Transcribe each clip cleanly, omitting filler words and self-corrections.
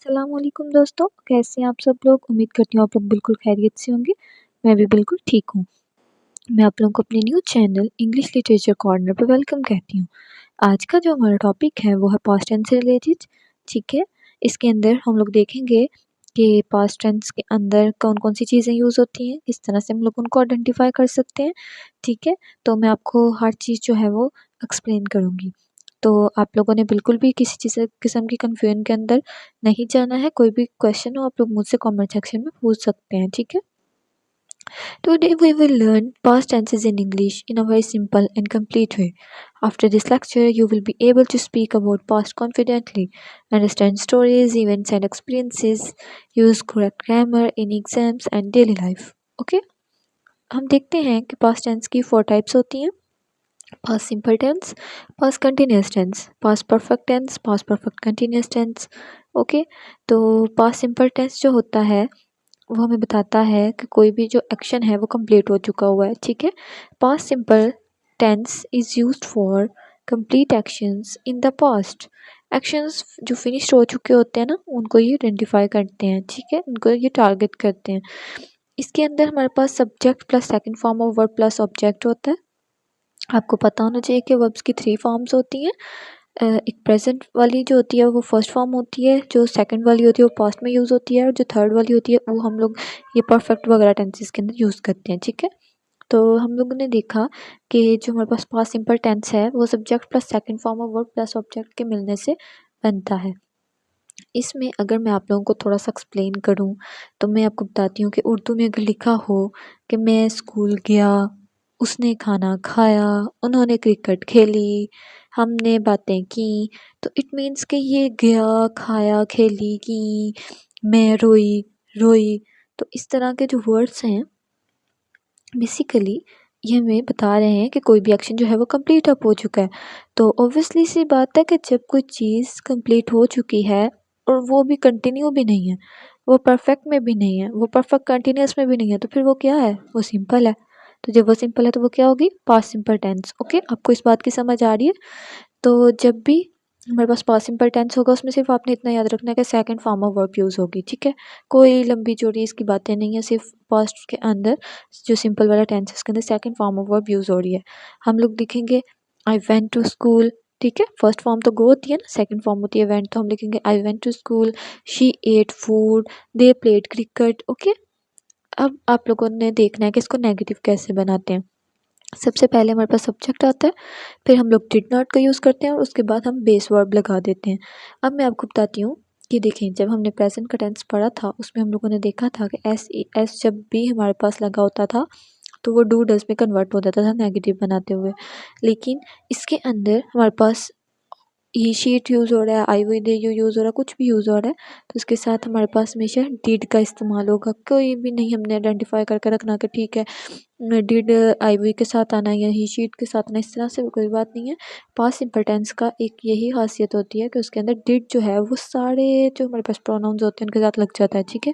अस्सलामुअलैकुम दोस्तों, कैसे हैं आप सब लोग? उम्मीद करती हूँ आप लोग बिल्कुल खैरियत से होंगे। मैं भी बिल्कुल ठीक हूँ। मैं आप लोगों को अपने new channel English literature corner पे वेलकम कहती हूँ। आज का जो हमारा टॉपिक है वो है पास्ट टेंस से रिलेटेड। ठीक है, इसके अंदर हम लोग देखेंगे कि पास्ट टेंस के अंदर कौन-कौन सी चीज़ें यूज़ होती हैं, किस तरह से हम लोग उनको आइडेंटिफ़ाई कर सकते हैं। ठीक है, तो मैं आपको हर चीज़ जो है वो एक्सप्लेन करूँगी। तो आप लोगों ने बिल्कुल भी किसी चीज़ किस्म की कन्फ्यूजन के अंदर नहीं जाना है। कोई भी क्वेश्चन हो आप लोग मुझसे कमेंट सेक्शन में पूछ सकते हैं, ठीक है? Today we will learn past tenses in English in a very simple and complete way. After this lecture, you will be able to speak about past confidently, understand stories, events, and experiences, use correct grammar in exams and daily life. Okay? हम देखते हैं कि past tense की 4 types होती हैं। past simple tense, past continuous tense, past perfect tense, past perfect continuous tense. Okay, तो past simple tense जो होता है वो हमें बताता है कि कोई भी जो एक्शन है वो कंप्लीट हो चुका हुआ है। ठीक है, past simple tense is used for complete actions in the past. Actions जो फिनिश्ड हो चुके होते हैं ना उनको ये आइडेंटिफाई करते हैं। ठीक है, उनको ये टारगेट करते हैं। इसके अंदर हमारे पास subject plus second form of verb plus object होता है। आपको पता होना चाहिए कि वर्ब्स की 3 फॉर्म्स होती हैं। एक प्रेजेंट वाली जो होती है वो फर्स्ट फॉर्म होती है, जो सेकंड वाली होती है वो पास्ट में यूज़ होती है और जो थर्ड वाली होती है वो हम लोग ये परफेक्ट वगैरह टेंसेस के अंदर यूज़ करते हैं। ठीक है, तो हम लोगों ने देखा कि जो हमारे पास पास्ट सिंपल टेंस है वो subject plus second form of verb plus object के मिलने से बनता है। इसमें अगर मैं आप लोगों को थोड़ा-सा एक्सप्लेन करूँ, तो मैं आपको बताती हूँ कि उर्दू में अगर लिखा हो कि मैं स्कूल गया, उसने खाना खाया, उन्होंने क्रिकेट खेली, हमने बातें की, तो इट मीन्स कि ये गया, खाया, खेली, की, मैं रोई, रोई। तो इस तरह के जो वर्ड्स हैं बेसिकली ये हमें बता रहे हैं कि कोई भी एक्शन जो है वो कंप्लीट अप हो चुका है। तो ऑब्वियसली सी बात है कि जब कोई चीज़ कंप्लीट हो चुकी है और वो भी कंटिन्यू भी नहीं है, वो परफेक्ट में भी नहीं है, वो परफेक्ट कंटिन्यूअस में भी नहीं है, तो फिर वो क्या है? वो सिंपल है। तो जब वो सिंपल है तो वो क्या होगी? Past simple tense. ओके, आपको इस बात की समझ आ रही है? तो जब भी हमारे पास पास्ट सिंपल टेंस होगा उसमें सिर्फ आपने इतना याद रखना है कि second form of verb use होगी। ठीक है, कोई लंबी चौड़ी इसकी बातें नहीं है, सिर्फ पास्ट के अंदर जो सिंपल वाला टेंस है उसके अंदर second form of verb use हो रही है। हम लोग लिखेंगे आई वेंट टू स्कूल। ठीक है, फर्स्ट फॉर्म तो गो होती है ना, सेकंड फॉर्म होती है वेंट, तो हम लिखेंगे I went to school, she ate food, they played cricket. Okay, अब आप लोगों ने देखना है कि इसको नेगेटिव कैसे बनाते हैं। सबसे पहले हमारे पास सब्जेक्ट आता है, फिर हम लोग डिड नॉट का यूज़ करते हैं और उसके बाद हम बेस वर्ब लगा देते हैं। अब मैं आपको बताती हूँ कि देखिए जब हमने प्रेजेंट का टेंस पढ़ा था उसमें हम लोगों ने देखा था कि एस जब भी हमारे पास लगा होता था तो वो डू डज में कन्वर्ट हो जाता था नेगेटिव बनाते हुए। लेकिन इसके अंदर हमारे पास ही शीट यूज़ हो रहा है, आई विल यू यूज़ हो रहा है, कुछ भी यूज़ हो रहा है, तो उसके साथ हमारे पास हमेशा डिड का इस्तेमाल होगा। कोई भी नहीं हमने आइडेंटिफाई करके रखना कि ठीक है डिड आई वी के साथ आना है या ही शीट के साथ आना, इस तरह से कोई बात नहीं है। पास्ट सिंपल टेंस का एक यही खासियत होती है कि उसके अंदर डिड जो है वो सारे जो हमारे पास प्रोनाउंस होते हैं उनके साथ लग जाता है। ठीक है,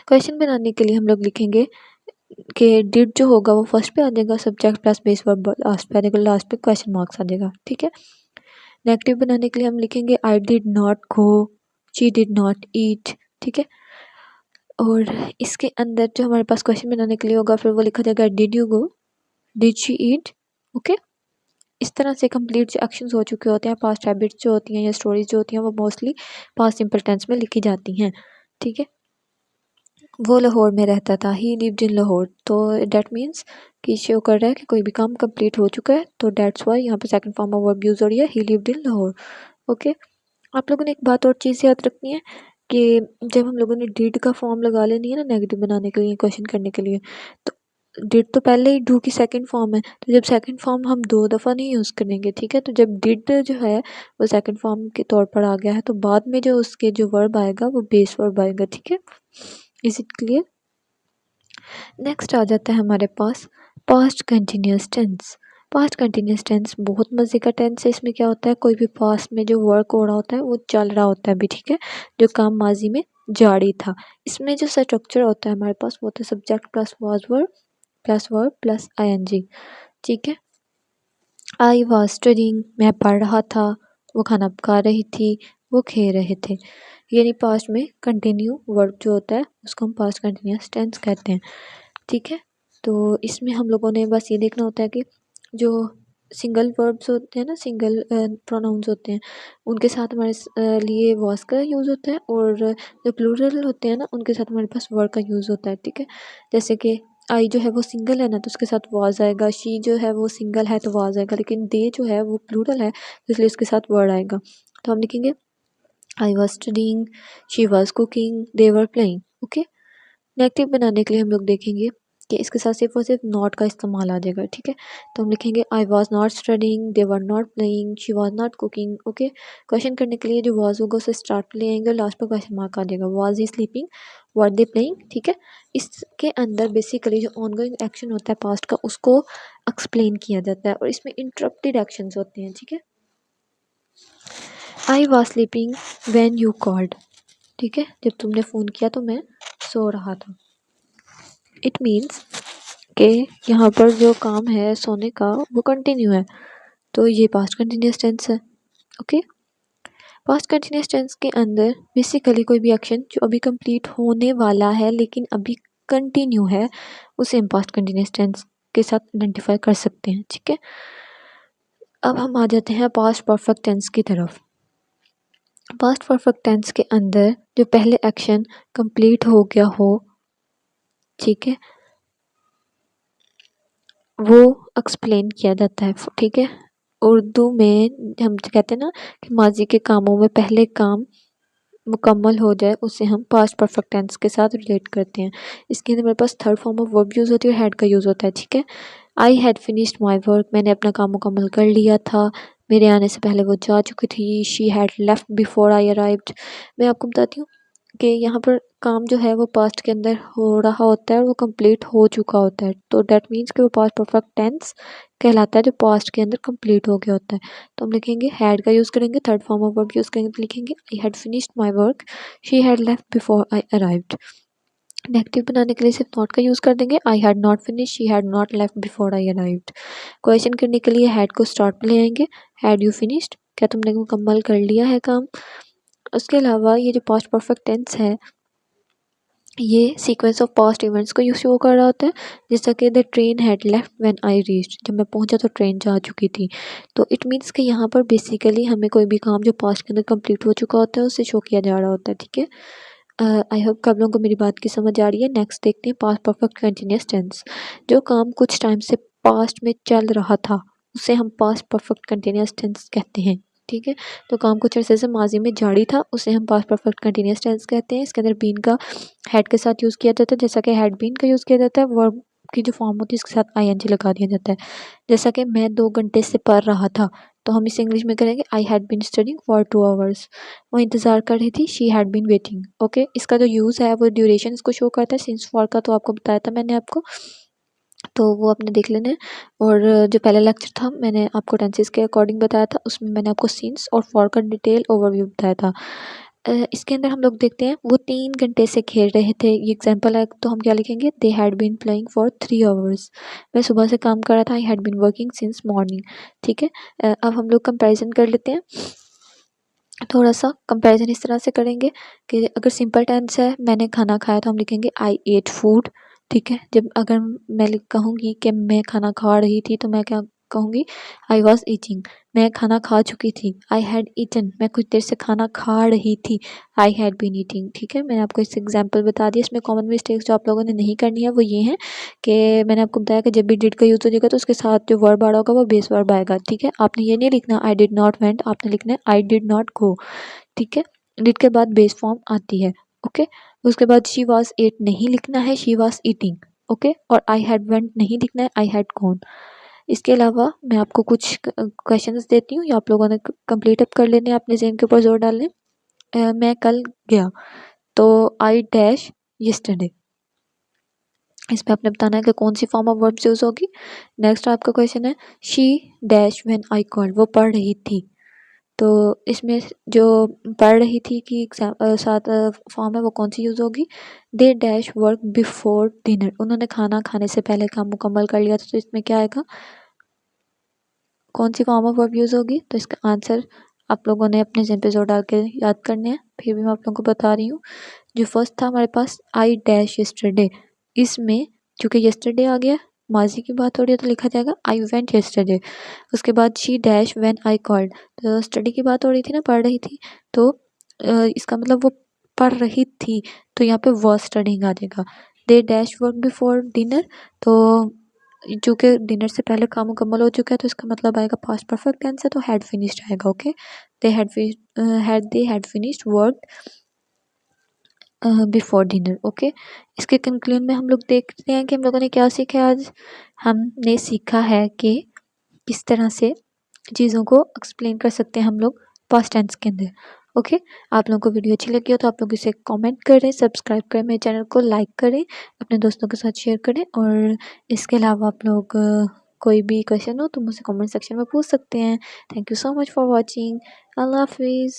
क्वेश्चन बनाने के लिए हम लोग लिखेंगे कि डिड जो होगा वो फर्स्ट पे आ जाएगा, subject plus base verb last पे आ जाएगा, लास्ट पे क्वेश्चन मार्क्स आ जाएगा। ठीक है, नेगेटिव बनाने के लिए हम लिखेंगे I did not go, she did not eat. ठीक है, और इसके अंदर जो हमारे पास क्वेश्चन बनाने के लिए होगा फिर वो लिखा जाएगा did you go, did she eat. Okay, इस तरह से कंप्लीट जो एक्शंस हो चुके होते हैं, पास्ट हैबिट्स जो होती हैं या स्टोरीज जो होती हैं वो मोस्टली पास्ट सिंपल टेंस में लिखी जाती हैं। ठीक है, वो लाहौर में रहता था, ही लिव्ड इन लाहौर, तो डैट मीन्स कि शो कर रहा है कि कोई भी काम कंप्लीट हो चुका है, तो डैट्स वाई यहाँ पे second form of verb use हो रही है, ही लिव्ड इन लाहौर। ओके, आप लोगों ने एक बात और चीज़ याद रखनी है कि जब हम लोगों ने डिड का फॉर्म लगा लेनी है ना नेगेटिव बनाने के लिए, क्वेश्चन करने के लिए, तो डिड तो पहले ही डू की सेकंड फॉर्म है, तो जब सेकंड फॉर्म हम 2 दफ़ा नहीं यूज़ करेंगे। ठीक है, तो जब डिड जो है वो सेकंड फॉर्म के तौर पर आ गया है तो बाद में जो उसके जो वर्ब आएगा वो बेस वर्ब आएगा। ठीक है, इज़ इट क्लियर? नेक्स्ट आ जाता है हमारे पास past continuous tense. Past continuous tense बहुत मज़े का टेंस है। इसमें क्या होता है, कोई भी पास्ट में जो वर्क हो रहा होता है वो चल रहा होता है अभी। ठीक है, जो काम माजी में जारी था। इसमें जो स्ट्रक्चर होता है हमारे पास वो होता है subject plus verb plus ING. ठीक है, आई वॉज स्टडिंग, मैं पढ़ रहा था, वो खाना पका रही थी, वो खे रहे थे। यानी पास्ट में कंटिन्यू वर्ब जो होता है उसको हम पास्ट कंटिन्यूअस टेंस कहते हैं। ठीक है, तो इसमें हम लोगों ने बस ये देखना होता है कि जो सिंगल वर्ब्स होते हैं ना, सिंगल प्रोनाउंस होते हैं, उनके साथ हमारे लिए वॉज का यूज़ होता है, और जो प्लूरल होते हैं ना उनके साथ हमारे पास वर्ड का यूज़ होता है। ठीक है, जैसे कि आई जो है वो सिंगल है ना, तो उसके साथ वॉज आएगा। शी जो है वो सिंगल है तो वॉज आएगा, लेकिन दे जो है वो प्लूरल है तो इसलिए उसके साथ वर्ड आएगा। तो हम लिखेंगे I was studying, she was cooking, they were playing. Okay, negative बनाने के लिए हम लोग देखेंगे कि इसके साथ सिर्फ और सिर्फ नॉट का इस्तेमाल आ जाएगा। ठीक है, तो हम लिखेंगे I was not studying, they were not playing, she was not cooking. Okay, question करने के लिए जो वॉज होगा उसे स्टार्ट पे ले आएंगे और लास्ट पर क्वेश्चन मार्क आ जाएगा। Was he sleeping, were they playing. ठीक है, इसके अंदर बेसिकली जो ऑनगोइंग एक्शन होता है पास्ट का उसको एक्सप्लेन किया जाता है, और इसमें इंटरप्टेड एक्शंस होते हैं। ठीक है, I was sleeping when you called. ठीक है, जब तुमने फ़ोन किया तो मैं सो रहा था। इट मीन्स कि यहाँ पर जो काम है सोने का वो कंटिन्यू है, तो ये पास्ट कंटिन्यूअस टेंस है। ओके, पास्ट कंटिन्यूअस टेंस के अंदर बेसिकली कोई भी एक्शन जो अभी कंप्लीट होने वाला है लेकिन अभी कंटिन्यू है उसे हम पास्ट कंटिन्यूअस टेंस के साथ आइडेंटिफाई कर सकते हैं। ठीक है, अब हम आ जाते हैं पास्ट परफेक्ट टेंस की तरफ। पास्ट परफेक्ट टेंस के अंदर जो पहले एक्शन कंप्लीट हो गया हो, ठीक है, वो एक्सप्लेन किया जाता है। ठीक है, उर्दू में हम कहते हैं ना कि माजी के कामों में पहले काम मुकम्मल हो जाए उसे हम पास्ट परफेक्ट टेंस के साथ रिलेट करते हैं। इसके अंदर मेरे पास third form of verb use होती है और हैड का यूज़ होता है। ठीक है, I had finished my work, मैंने अपना काम मुकम्मल कर लिया था, मेरे आने से पहले वो जा चुकी थी। She had left before I arrived. मैं आपको बताती हूँ कि यहाँ पर काम जो है वो पास्ट के अंदर हो रहा होता है और वो कंप्लीट हो चुका होता है, तो डैट मीन्स कि वो पास्ट परफेक्ट टेंस कहलाता है जो पास्ट के अंदर कंप्लीट हो गया होता है। तो हम लिखेंगे हैड का यूज़ करेंगे, third form of verb use करेंगे तो लिखेंगे I had finished my work, she had left before I arrived. Negative बनाने के लिए सिर्फ नॉट का यूज़ कर देंगे, I had not finish, she had not left before I arrived. Question करने के लिए हैड को स्टार्ट पे ले आएंगे, हैड यू फिनिश्ड, क्या तुमने मुकम्मल कर लिया है काम। उसके अलावा ये जो पास्ट परफेक्ट टेंस है ये सीक्वेंस ऑफ पास्ट इवेंट्स को यूज शो कर रहा होता है, जैसा कि the train had left when I reached, जब मैं पहुंचा तो ट्रेन जा चुकी थी। तो इट मीन्स कि यहाँ पर बेसिकली हमें कोई भी काम जो पास्ट के अंदर कंप्लीट हो चुका होता है उसे शो किया जा रहा होता है। ठीक है, आई होप कि आप लोगों को मेरी बात की समझ आ रही है। नेक्स्ट देखते हैं पास्ट परफेक्ट कंटिन्यूअस टेंस। जो काम कुछ टाइम से पास्ट में चल रहा था उसे हम पास्ट परफेक्ट कंटिन्यूअस टेंस कहते हैं। ठीक है, तो काम कुछ अरसे से माजी में जारी था उसे हम पास्ट परफेक्ट कंटिन्यूअस टेंस कहते हैं। इसके अंदर बीन का हैड के साथ यूज़ किया जाता है, जैसा कि हैड बीन का यूज़ किया जाता है। वर्ब की जो फॉर्म होती है इसके साथ आईएनजी लगा दिया जाता है, जैसा कि मैं 2 घंटे से पढ़ रहा था, तो हम इसे इंग्लिश में करेंगे I had been studying for 2 hours. वो इंतज़ार कर रही थी, she had been waiting. Okay, इसका जो यूज़ है वो ड्यूरेशन इसको शो करता है। सिंस फॉर का तो आपको बताया था मैंने आपको, तो वो आपने देख लेना है। और जो पहला लेक्चर था मैंने आपको टेंसेस के अकॉर्डिंग बताया था, उसमें मैंने आपको सिंस और फॉर का डिटेल ओवरव्यू बताया था। इसके अंदर हम लोग देखते हैं वो 3 घंटे से खेल रहे थे, ये एग्जांपल है, तो हम क्या लिखेंगे, they had been playing for 3 hours. मैं सुबह से काम कर रहा था, I had been working since morning. ठीक है, अब हम लोग कंपैरिजन कर लेते हैं। थोड़ा सा कंपैरिजन इस तरह से करेंगे कि अगर सिंपल टेंस है मैंने खाना खाया तो हम लिखेंगे आई एट फूड। ठीक है, जब अगर मैं कहूँगी कि मैं खाना खा रही थी तो मैं क्या कहूँगी, आई वॉज ईटिंग, मैं खाना खा चुकी थी। आई हैड ईटन, मैं कुछ देर से खाना खा रही थी। I had been eating. ठीक है, मैंने आपको इस एग्जाम्पल बता दिया। इसमें कॉमन मिस्टेक्स जो आप लोगों ने नहीं करनी है वो ये हैं कि मैंने आपको बताया कि जब भी डिड का यूज़ हो जाएगा तो उसके साथ जो वर्ब आ रहा होगा वो बेस वर्ब आएगा। ठीक है, आपने ये नहीं लिखना आई डिड नॉट वेंट, आपने लिखना है आई डिड नॉट गो। ठीक है, डिड के बाद बेस फॉर्म आती है। ओके, उसके बाद शी वॉज एट नहीं लिखना है, शी वॉज ईटिंग। ओके, और आई हैड वेंट नहीं लिखना है, आई हैड गॉन। इसके अलावा मैं आपको कुछ क्वेश्चंस देती हूँ, या आप लोगों ने कंप्लीट अप कर लेने, अपने ज़हन के ऊपर जोर डालने। मैं कल गया, तो आई डैश यस्टरडे। इसमें आपने बताना है कि कौन सी फॉर्म ऑफ वर्ब्स यूज़ होगी। नेक्स्ट आपका क्वेश्चन है she dash when I called, वो पढ़ रही थी, तो इसमें जो पढ़ रही थी कि साथ फॉर्म है वो कौन सी यूज़ होगी। They dash work before dinner, उन्होंने खाना खाने से पहले काम मुकम्मल कर लिया था, तो इसमें क्या आएगा, कौन सी फॉर्म ऑफ वर्ब यूज़ होगी, तो इसका आंसर आप लोगों ने अपने एपिसोड आके याद करने हैं, फिर भी मैं आप लोगों को बता रही हूँ। जो फर्स्ट था हमारे पास आई डैश यस्टरडे, इसमें चूँकि यस्टरडे आ गया, माज़ी की बात हो रही है तो लिखा जाएगा आई वेंट यस्टरडे। उसके बाद she dash when I called, तो स्टडी की बात हो रही थी ना, पढ़ रही थी, तो इसका मतलब वो पढ़ रही थी, तो यहाँ पे वाज स्टडीइंग आ जाएगा। They dash work before dinner, तो चूँकि डिनर से पहले काम मुकम्मल हो चुका है, तो इसका मतलब आएगा पास्ट परफेक्ट टेंस है, तो हैड फिनिश्ड आएगा। Okay, they had finished work before dinner. Okay, इसके कंक्लूजन में हम लोग देखते हैं कि हम लोगों ने क्या सीखा है आज। हमने सीखा है कि किस तरह से चीज़ों को एक्सप्लेन कर सकते हैं हम लोग पास्ट टेंस के अंदर। ओके, आप लोगों को वीडियो अच्छी लगी हो तो आप लोग इसे कमेंट करें, सब्सक्राइब करें, मेरे चैनल को लाइक करें, अपने दोस्तों के साथ शेयर करें, और इसके अलावा आप लोग कोई भी क्वेश्चन हो तो मुझसे कमेंट सेक्शन में पूछ सकते हैं। Thank you so much for watching. अल्लाह हाफिज़।